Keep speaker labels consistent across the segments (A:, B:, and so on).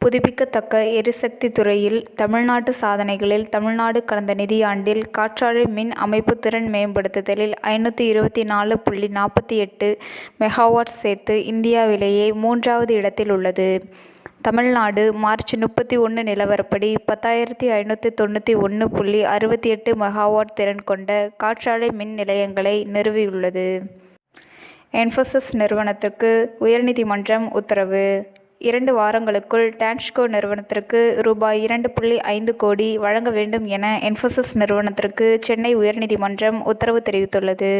A: புதுப்பிக்கத்தக்க எரிசக்தி துறையில் தமிழ்நாட்டு சாதனைகளில் தமிழ்நாடு கடந்த நிதியாண்டில் காற்றாலை மின் அமைப்பு திறன் மேம்படுத்துதலில் 524.48 மெகாவாட் சேர்த்து இந்தியாவிலேயே 3வது இடத்தில் உள்ளது. தமிழ்நாடு மார்ச் 31 நிலவரப்படி 10,591.68 மெகாவாட் திறன் கொண்ட காற்றாலை மின் நிலையங்களை நிறுவியுள்ளது. என்ஃபோசிஸ் நிறுவனத்திற்கு உயர்நீதிமன்றம் உத்தரவு: 2 வாரங்களுக்குள் டான்ஸ்கோ நிறுவனத்திற்கு ரூ.2.5 கோடி வழங்க வேண்டும் என என்ஃபோசிஸ் நிறுவனத்திற்கு சென்னை உயர்நீதிமன்றம் உத்தரவு தெரிவித்துள்ளது.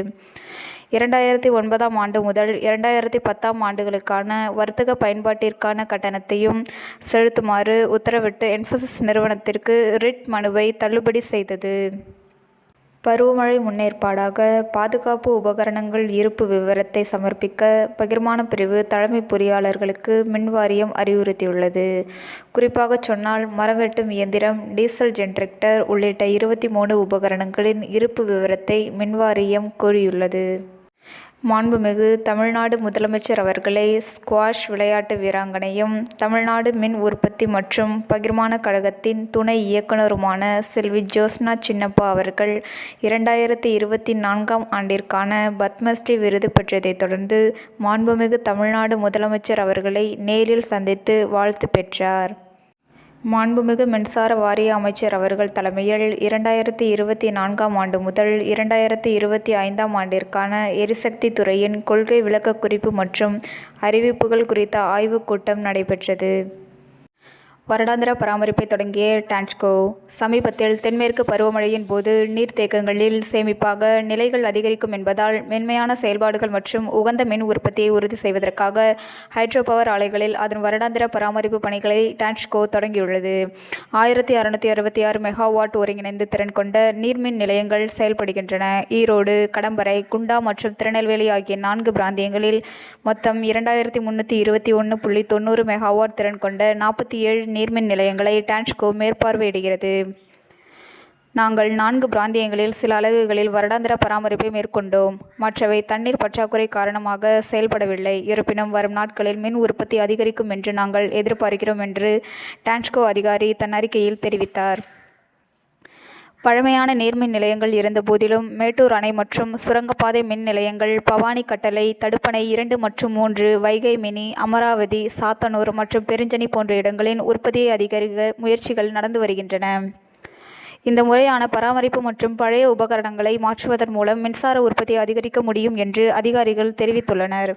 A: 2009ஆம் ஆண்டு முதல் 2010ஆம் ஆண்டுகளுக்கான வர்த்தக பயன்பாட்டிற்கான கட்டணத்தையும் செலுத்துமாறு உத்தரவிட்டு என்ஃபோசிஸ் நிறுவனத்திற்கு ரிட் மனுவை தள்ளுபடி செய்தது. பருவமழை முன்னேற்பாடாக பாதுகாப்பு உபகரணங்கள் இருப்பு விவரத்தை சமர்ப்பிக்க பகிர்மான பிரிவு தலைமை பொறியாளர்களுக்கு மின்வாரியம் அறிவுறுத்தியுள்ளது. குறிப்பாகச் சொன்னால் மரம் வெட்டும் இயந்திரம், டீசல் ஜெனரேட்டர் உள்ளிட்ட 23 உபகரணங்களின் இருப்பு விவரத்தை மின்வாரியம் கோரியுள்ளது. மாண்புமிகு தமிழ்நாடு முதலமைச்சர் அவர்களை ஸ்குவாஷ் விளையாட்டு வீராங்கனையும் தமிழ்நாடு மின் உற்பத்தி மற்றும் பகிர்மான கழகத்தின் துணை இயக்குனருமான செல்வி ஜோஸ்னா சின்னப்பா அவர்கள் 2024ஆம் ஆண்டிற்கான பத்மஸ்ரீ விருது பெற்றதைத் தொடர்ந்து மாண்புமிகு தமிழ்நாடு முதலமைச்சர் அவர்களை நேரில் சந்தித்து வாழ்த்து பெற்றார். மாண்புமிகு மின்சார வாரிய அமைச்சர் அவர்கள் தலைமையில் 2024ஆம் ஆண்டு முதல் 2025ஆம் ஆண்டிற்கான எரிசக்தி துறையின் கொள்கை விளக்கக்குறிப்பு மற்றும் அறிவிப்புகள் குறித்த ஆய்வுக் கூட்டம் நடைபெற்றது. வருடாந்திர பராமரிப்பை தொடங்கிய டான்ஸ்கோ சமீபத்தில் தென்மேற்கு பருவமழையின் போது நீர்த்தேக்கங்களில் சேமிப்பாக நிலைகள் அதிகரிக்கும் என்பதால் மென்மையான செயல்பாடுகள் மற்றும் உகந்த மின் உற்பத்தியை உறுதி செய்வதற்காக ஹைட்ரோ பவர் ஆலைகளில் அதன் வருடாந்திர பராமரிப்பு பணிகளை டான்ஸ்கோ தொடங்கியுள்ளது. 1666 மெகாவாட் ஒருங்கிணைந்த திறன் கொண்ட நீர்மின் நிலையங்கள் செயல்படுகின்றன. ஈரோடு, கடம்பரை, குண்டா மற்றும் திருநெல்வேலி ஆகிய 4 பிராந்தியங்களில் மொத்தம் 2321.90 மெகாவாட் திறன் கொண்ட 47 நீர்மின் நிலையங்களை டான்ஸ்கோ மேற்பார்வையிடுகிறது. நாங்கள் 4 பிராந்தியங்களில் சில அலகுகளில் வருடாந்திர பராமரிப்பை மேற்கொண்டோம். மற்றவை தண்ணீர் பற்றாக்குறை காரணமாக செயல்படவில்லை. இருப்பினும் வரும் நாட்களில் மின் உற்பத்தி அதிகரிக்கும் என்று நாங்கள் எதிர்பார்க்கிறோம் என்று டான்ஸ்கோ அதிகாரி தன் அறிக்கையில் தெரிவித்தார். பழமையான நீர்மின் நிலையங்கள் இருந்த போதிலும் மேட்டூர் அணை மற்றும் சுரங்கப்பாதை மின் நிலையங்கள், பவானி கட்டளை, தடுப்பணை 2 மற்றும் 3, வைகை மினி, அமராவதி, சாத்தனூர் மற்றும் பெருஞ்சனி போன்ற இடங்களின் உற்பத்தியை அதிகரிக்க முயற்சிகள் நடந்து வருகின்றன. இந்த முறையான பராமரிப்பு மற்றும் பழைய உபகரணங்களை மாற்றுவதன் மூலம் மின்சார உற்பத்தியை அதிகரிக்க முடியும் என்று அதிகாரிகள் தெரிவித்துள்ளனர்.